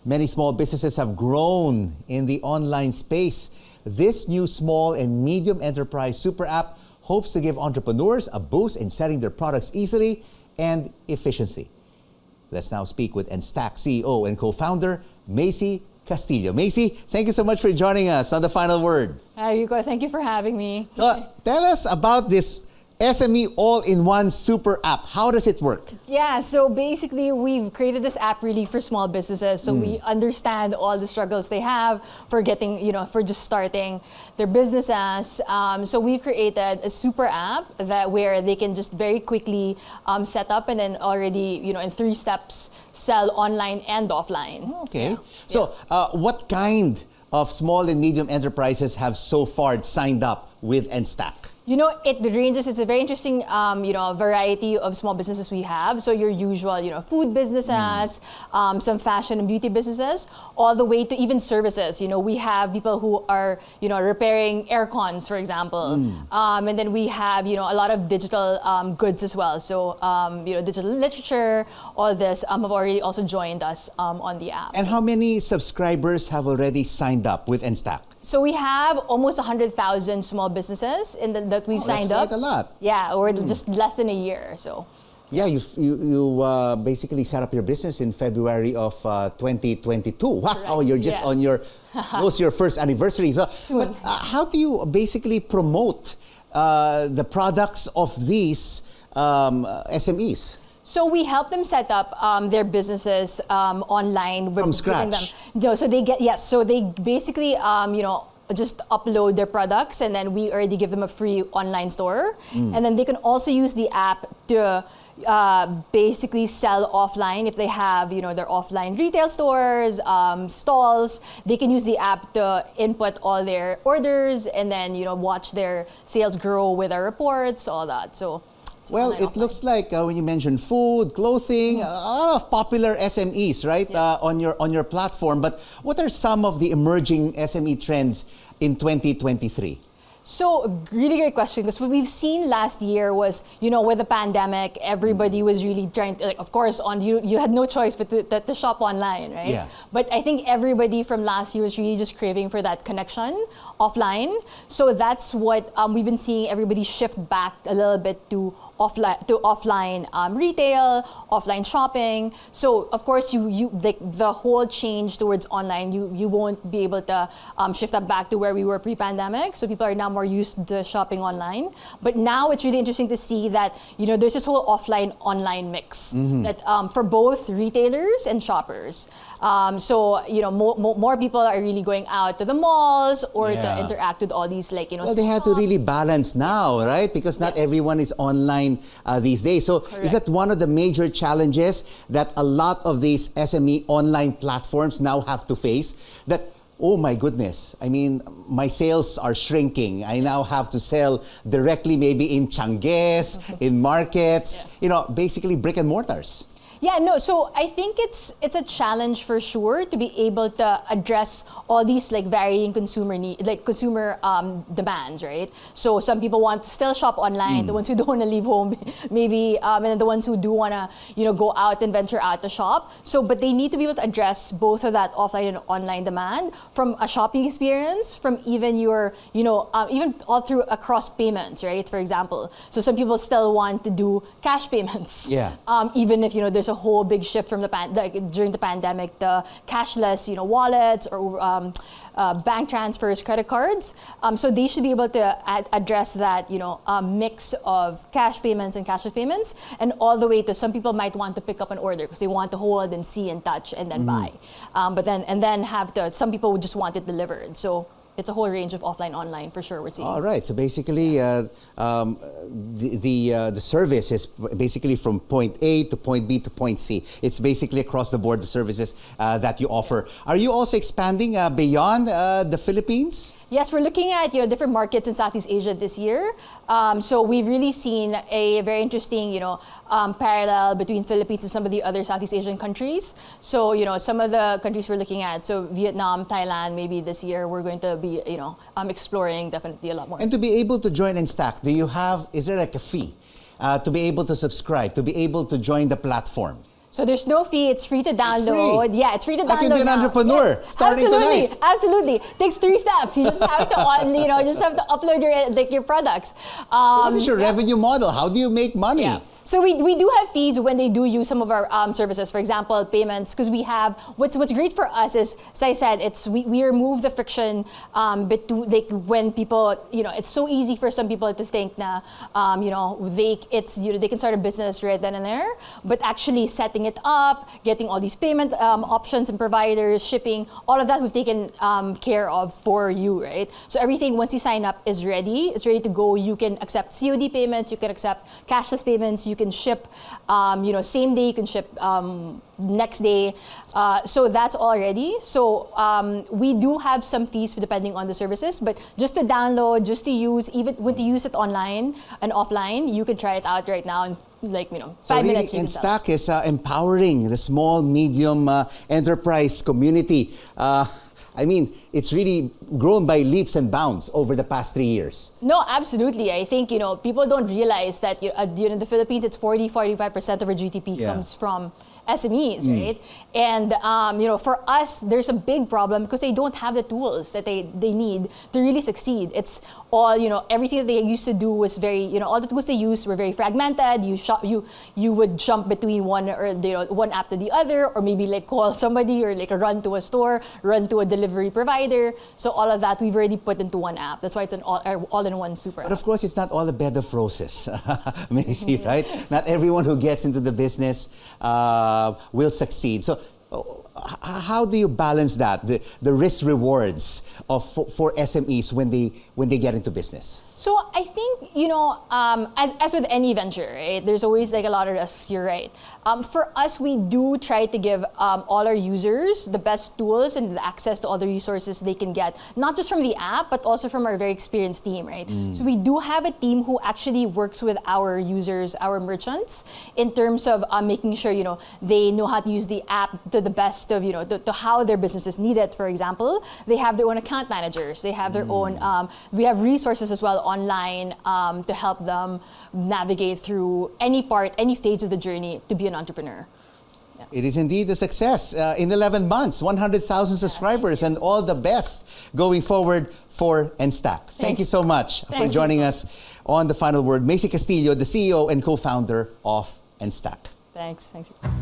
Many small businesses have grown in the online space. This new small and medium enterprise super app hopes to give entrepreneurs a boost in selling their products easily and efficiently. Let's now speak with Enstack CEO and co-founder, Macy Castillo. Macy, thank you so much for joining us on The Final Word. Hi, Hugo. Thank you for having me. So, tell us about this SME all-in-one super app. How does it work? Yeah, so basically we've created this app really for small businesses. So we understand all the struggles they have for getting, for just starting their businesses. So we've created a super app where they can just very quickly set up and then already, in 3 steps, sell online and offline. Okay. Yeah. So what kind of small and medium enterprises have so far signed up with Enstack? It ranges. It's a very interesting, variety of small businesses we have. So your usual, food businesses, some fashion and beauty businesses, all the way to even services. We have people who are, repairing air cons, for example. And then we have, a lot of digital goods as well. So, digital literature, all this have already also joined us on the app. And how many subscribers have already signed up with Enstack? So we have almost 100,000 small businesses that we've signed up. That's quite a lot. Yeah, or just less than a year. So. Yeah, you basically set up your business in February of 2022. Wow, Correct. You're just on your close to your first anniversary. But how do you basically promote the products of these SMEs? So we help them set up their businesses online From scratch. So they get So they basically just upload their products, and then we already give them a free online store, and then they can also use the app to basically sell offline. If they have their offline retail stores, stalls, they can use the app to input all their orders, and then watch their sales grow with our reports, all that. So. Well, it looks like when you mentioned food, clothing, a lot of popular SMEs, right, Yes. on your platform. But what are some of the emerging SME trends in 2023? So, really great question, because what we've seen last year was, with the pandemic, everybody was really trying to, of course, you had no choice but to shop online, right? Yeah. But I think everybody from last year was really just craving for that connection offline. So that's what we've been seeing everybody shift back a little bit to offline retail, offline shopping. So of course the whole change towards online, you won't be able to shift that back to where we were pre-pandemic. So people are now more used to shopping online. But now it's really interesting to see that there's this whole offline online mix that for both retailers and shoppers. So more people are really going out to the malls or to interact with all these Well, they have to really balance now, right? Because not everyone is online these days. So Correct. is that one of the major challenges that a lot of these SME online platforms now have to face? That, oh my goodness, I mean, my sales are shrinking. I now have to sell directly maybe in Changues, in markets, basically brick and mortars. Yeah, no, so I think it's a challenge for sure to be able to address all these varying consumer demands, right? So some people want to still shop online, the ones who don't want to leave home maybe, and then the ones who do want to, go out and venture out to shop. So, but they need to be able to address both of that offline and online demand from a shopping experience, from even your, even all through across payments, right? For example, so some people still want to do cash payments. Yeah. Even if, there's a whole big shift from during the pandemic, the cashless, wallets or bank transfers, credit cards. So they should be able to address that, mix of cash payments and cashless payments, and all the way to some people might want to pick up an order because they want to hold and see and touch and then buy. But then some people would just want it delivered. So it's a whole range of offline, online for sure we're seeing. All right. So basically, the service is basically from point A to point B to point C. It's basically across the board the services that you offer. Are you also expanding beyond the Philippines? Yes, we're looking at different markets in Southeast Asia this year. So we've really seen a very interesting parallel between Philippines and some of the other Southeast Asian countries. So some of the countries we're looking at, so Vietnam, Thailand, maybe this year we're going to be exploring definitely a lot more. And to be able to join Enstack, is there a fee to be able to subscribe, to be able to join the platform? So there's no fee. It's free to download. free. Yeah, it's free to download. I can be an now. entrepreneur starting absolutely, tonight. Absolutely. Takes 3 steps. You just have to just have to upload your products. So what is your revenue model? How do you make money? Yeah. So we do have fees when they do use some of our services. For example, payments, because we have what's great for us is, as I said, we remove the friction between when people, it's so easy for some people to think na they can start a business right then and there, but actually setting it up, getting all these payment options and providers, shipping, all of that we've taken care of for you, right? So everything once you sign up is ready. It's ready to go. You can accept COD payments. You can accept cashless payments. You can ship, same day. You can ship next day. So that's all ready. So we do have some fees depending on the services, but just to download, just to use, even when to use it online and offline, you can try it out right now in 5 minutes. So Enstack is empowering the small, medium enterprise community. It's really grown by leaps and bounds over the past 3 years. No, absolutely. I think, people don't realize that in the Philippines, it's 45% of our GDP comes from SMEs, right? And, for us, there's a big problem because they don't have the tools that they need to really succeed. It's all, everything that they used to do was very, all the tools they used were very fragmented. You would jump between one app to the other, or maybe call somebody, or run to a store, run to a delivery provider. So all of that we've already put into one app. That's why it's an all-in-one super app. But of course, it's not all a bed of roses, Macy, right? Not everyone who gets into the business will succeed. So how do you balance that, the risk rewards for SMEs when they get into business? So I think, as with any venture, right, there's always a lot of risks, you're right. For us, we do try to give all our users the best tools and the access to all the resources they can get, not just from the app, but also from our very experienced team, right? So we do have a team who actually works with our users, our merchants, in terms of making sure, they know how to use the app to the best of, to how their businesses need it. For example, they have their own account managers. They have their own, we have resources as well online to help them navigate through any phase of the journey to be an entrepreneur. Yeah. It is indeed a success. In 11 months, 100,000 subscribers, and all the best going forward for Enstack. Thank you so much for joining us on The Final Word. Macy Castillo, the CEO and co-founder of Enstack. Thanks.